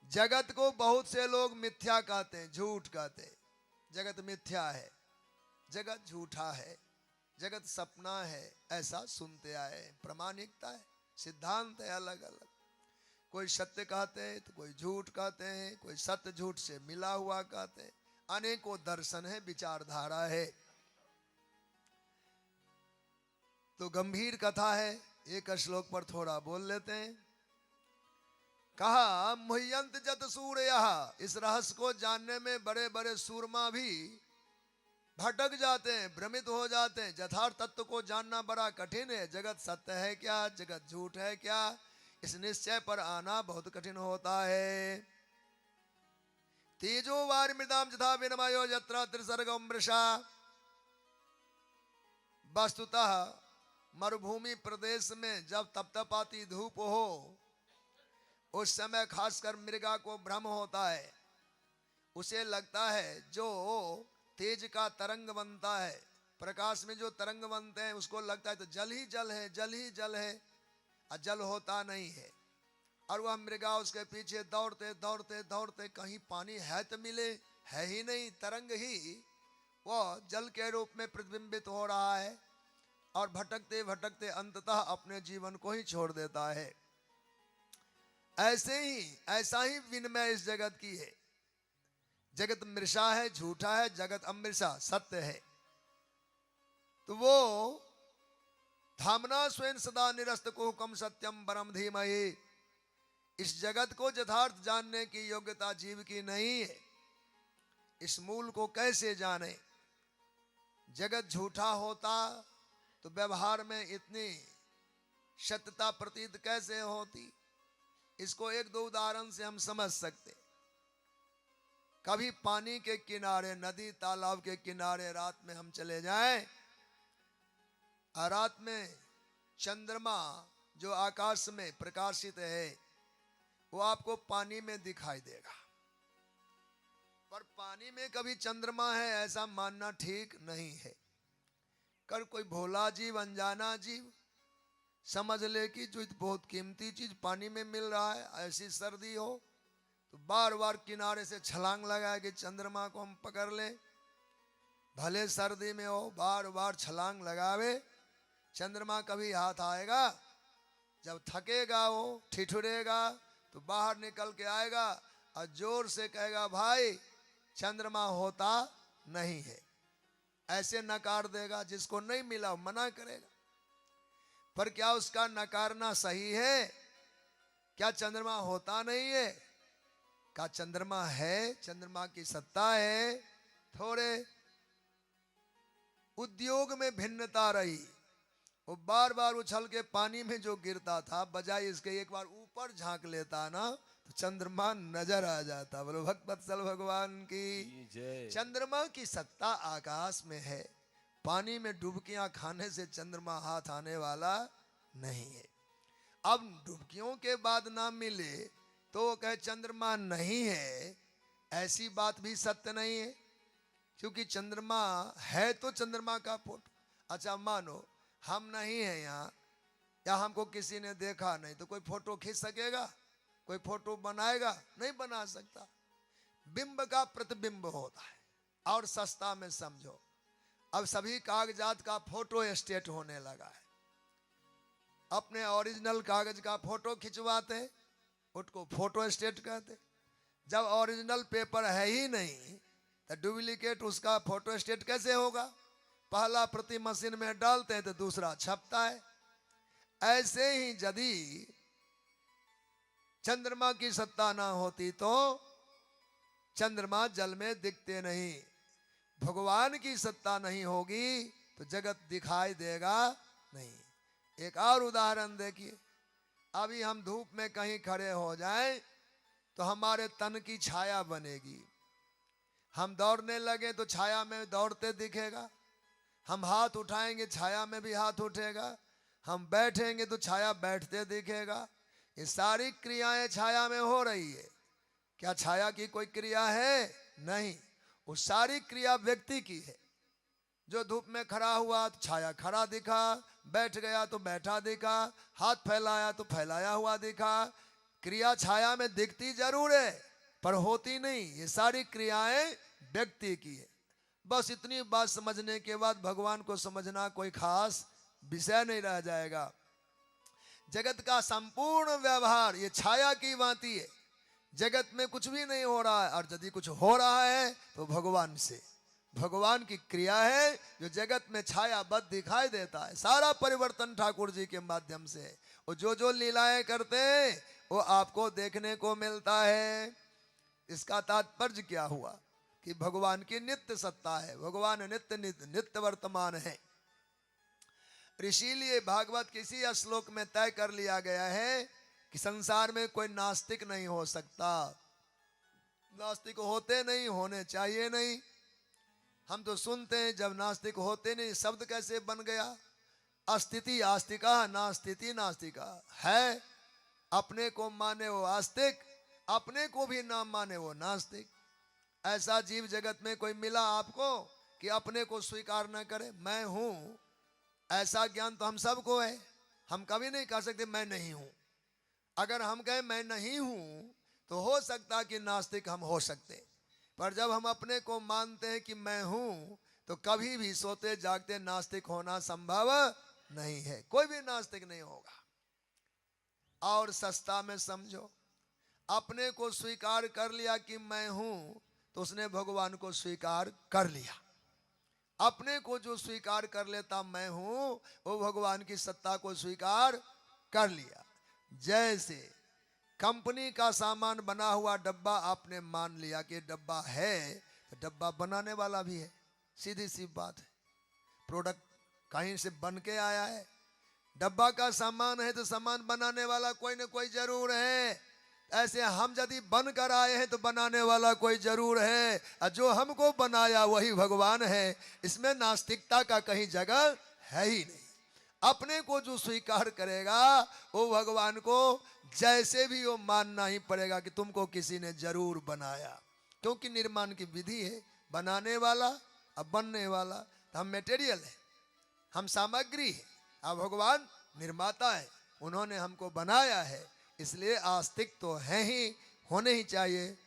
जगत को बहुत से लोग मिथ्या कहते हैं, झूठ कहते हैं। जगत मिथ्या है, जगत झूठा है, जगत सपना है, ऐसा सुनते आए। प्रामाणिकता है, सिद्धांत है अलग अलग। कोई सत्य कहते हैं तो कोई झूठ कहते हैं, कोई सत्य झूठ से मिला हुआ कहते हैं। अनेकों दर्शन है, विचारधारा है। तो गंभीर कथा है, एक श्लोक पर थोड़ा बोल लेते हैं। कहा मुह्यंत जत सूर्य, इस रहस्य को जानने में बड़े बड़े सूरमा भी भटक जाते हैं, भ्रमित हो जाते हैं। यथार्थ तत्व को जानना बड़ा कठिन है। जगत सत्य है क्या, जगत झूठ है क्या, इस निश्चय पर आना बहुत कठिन होता है। तेजो वार मृदाम यथा विनिमयो यत्र त्रिसर्गो मृषा। वस्तुतः मरुभूमि प्रदेश में जब तपतपाती धूप हो, उस समय खासकर मृगा को भ्रम होता है। उसे लगता है जो तेज का तरंग बनता है, प्रकाश में जो तरंग बनते हैं, उसको लगता है तो जल ही जल है, जल ही जल है, और जल होता नहीं है। और वह मृगा उसके पीछे दौड़ते दौड़ते दौड़ते कहीं पानी है तो मिले, है ही नहीं, तरंग ही वह जल के रूप में प्रतिबिंबित हो रहा है। और भटकते भटकते अंततः अपने जीवन को ही छोड़ देता है। ऐसा ही विनिमय इस जगत की है। जगत मृषा है, झूठा है, जगत अमृषा सत्य है। तो वो धामना स्वयं सदा निरस्त कुहुकम सत्यम परम धीमहि। इस जगत को यथार्थ जानने की योग्यता जीव की नहीं है। इस मूल को कैसे जाने। जगत झूठा होता तो व्यवहार में इतनी सत्यता प्रतीत कैसे होती। इसको एक दो उदाहरण से हम समझ सकते। कभी पानी के किनारे, नदी तालाब के किनारे रात में हम चले जाएं, और रात में चंद्रमा जो आकाश में प्रकाशित है वो आपको पानी में दिखाई देगा। पर पानी में कभी चंद्रमा है ऐसा मानना ठीक नहीं है। कर कोई भोला जीव, अनजाना जीव समझ ले कि जो बहुत कीमती चीज पानी में मिल रहा है, ऐसी सर्दी हो तो बार बार किनारे से छलांग लगाए कि चंद्रमा को हम पकड़ लें। भले सर्दी में हो, बार बार छलांग लगावे। चंद्रमा कभी हाथ आएगा जब थकेगा, वो ठिठुरेगा तो बाहर निकल के आएगा और जोर से कहेगा भाई चंद्रमा होता नहीं है। ऐसे नकार देगा, जिसको नहीं मिला मना करेगा। पर क्या उसका नकारना सही है? क्या चंद्रमा होता नहीं है? क्या चंद्रमा है, चंद्रमा की सत्ता है। थोड़े उद्योग में भिन्नता रही। वो बार बार उछल के पानी में जो गिरता था, बजाय इसके एक बार ऊपर झांक लेता ना तो चंद्रमा नजर आ जाता। बोलो भक्तवत्सल भगवान की जय। चंद्रमा की सत्ता आकाश में है। पानी में डुबकियां खाने से चंद्रमा हाथ आने वाला नहीं है। अब डुबकियों के बाद ना मिले तो कहे चंद्रमा नहीं है, ऐसी बात भी सत्य नहीं है। क्योंकि चंद्रमा है तो चंद्रमा का फोटो। अच्छा मानो हम नहीं है यहाँ, या हमको किसी ने देखा नहीं, तो कोई फोटो खींच सकेगा? कोई फोटो बनाएगा? नहीं बना सकता। बिंब का प्रतिबिंब होता है। और सस्ता में समझो, अब सभी कागजात का फोटो स्टेट होने लगा है। अपने ओरिजिनल कागज का फोटो खिंचवाते, उसको फोटो स्टेट कहते। जब ओरिजिनल पेपर है ही नहीं तो डुप्लीकेट उसका फोटो स्टेट कैसे होगा? पहला प्रति मशीन में डालते हैं तो दूसरा छपता है। ऐसे ही यदि चंद्रमा की सत्ता ना होती तो चंद्रमा जल में दिखते नहीं। भगवान की सत्ता नहीं होगी तो जगत दिखाई देगा नहीं। एक और उदाहरण देखिए। अभी हम धूप में कहीं खड़े हो जाएं तो हमारे तन की छाया बनेगी। हम दौड़ने लगे तो छाया में दौड़ते दिखेगा। हम हाथ उठाएंगे छाया में भी हाथ उठेगा। हम बैठेंगे तो छाया बैठते दिखेगा। ये सारी क्रियाएं छाया में हो रही है। क्या छाया की कोई क्रिया है? नहीं। वो सारी क्रिया व्यक्ति की है। जो धूप में खड़ा हुआ तो छाया खड़ा दिखा, बैठ गया तो बैठा दिखा, हाथ फैलाया तो फैलाया हुआ दिखा। क्रिया छाया में दिखती जरूर है पर होती नहीं। ये सारी क्रियाएं व्यक्ति की है। बस इतनी बात समझने के बाद भगवान को समझना कोई खास विषय नहीं रह जाएगा। जगत का संपूर्ण व्यवहार ये छाया की भांति है। जगत में कुछ भी नहीं हो रहा है, और यदि कुछ हो रहा है तो भगवान से, भगवान की क्रिया है जो जगत में छायाबद्ध दिखाई देता है। सारा परिवर्तन ठाकुर जी के माध्यम से है। वो जो लीलाएं करते हैं वो आपको देखने को मिलता है। इसका तात्पर्य क्या हुआ कि भगवान की नित्य सत्ता है, भगवान नित्य नित्य वर्तमान है। इसीलिए भागवत किसी श्लोक में तय कर लिया गया है कि संसार में कोई नास्तिक नहीं हो सकता। नास्तिक होते नहीं, होने चाहिए नहीं। हम तो सुनते हैं जब नास्तिक होते नहीं, शब्द कैसे बन गया? अस्तिति आस्तिका, नास्तिति नास्तिका है। अपने को माने वो आस्तिक, अपने को भी ना माने वो नास्तिक। ऐसा जीव जगत में कोई मिला आपको कि अपने को स्वीकार न करे? मैं हूं, ऐसा ज्ञान तो हम सबको है। हम कभी नहीं कह सकते मैं नहीं हूं। अगर हम कहें मैं नहीं हूं तो हो सकता कि नास्तिक हम हो सकते, पर जब हम अपने को मानते हैं कि मैं हूं तो कभी भी सोते जागते नास्तिक होना संभव नहीं है। कोई भी नास्तिक नहीं होगा। और सस्ता में समझो, अपने को स्वीकार कर लिया कि मैं हूं तो उसने भगवान को स्वीकार कर लिया। अपने को जो स्वीकार कर लेता मैं हूं, वो भगवान की सत्ता को स्वीकार कर लिया। जैसे कंपनी का सामान बना हुआ डब्बा आपने मान लिया कि डब्बा है, तो डब्बा बनाने वाला भी है। सीधी सी बात है। प्रोडक्ट कहीं से बन के आया है, डब्बा का सामान है तो सामान बनाने वाला कोई न कोई जरूर है। ऐसे हम यदि बन कर आए हैं तो बनाने वाला कोई जरूर है, और जो हमको बनाया वही भगवान है। इसमें नास्तिकता का कहीं जगह है ही नहीं। अपने को जो स्वीकार करेगा वो भगवान को जैसे भी वो मानना ही पड़ेगा कि तुमको किसी ने जरूर बनाया, क्योंकि निर्माण की विधि है। बनाने वाला अब बनने वाला, तो हम मटेरियल है, हम सामग्री है, अब भगवान निर्माता है, उन्होंने हमको बनाया है। इसलिए आस्तिक तो है ही, होने ही चाहिए।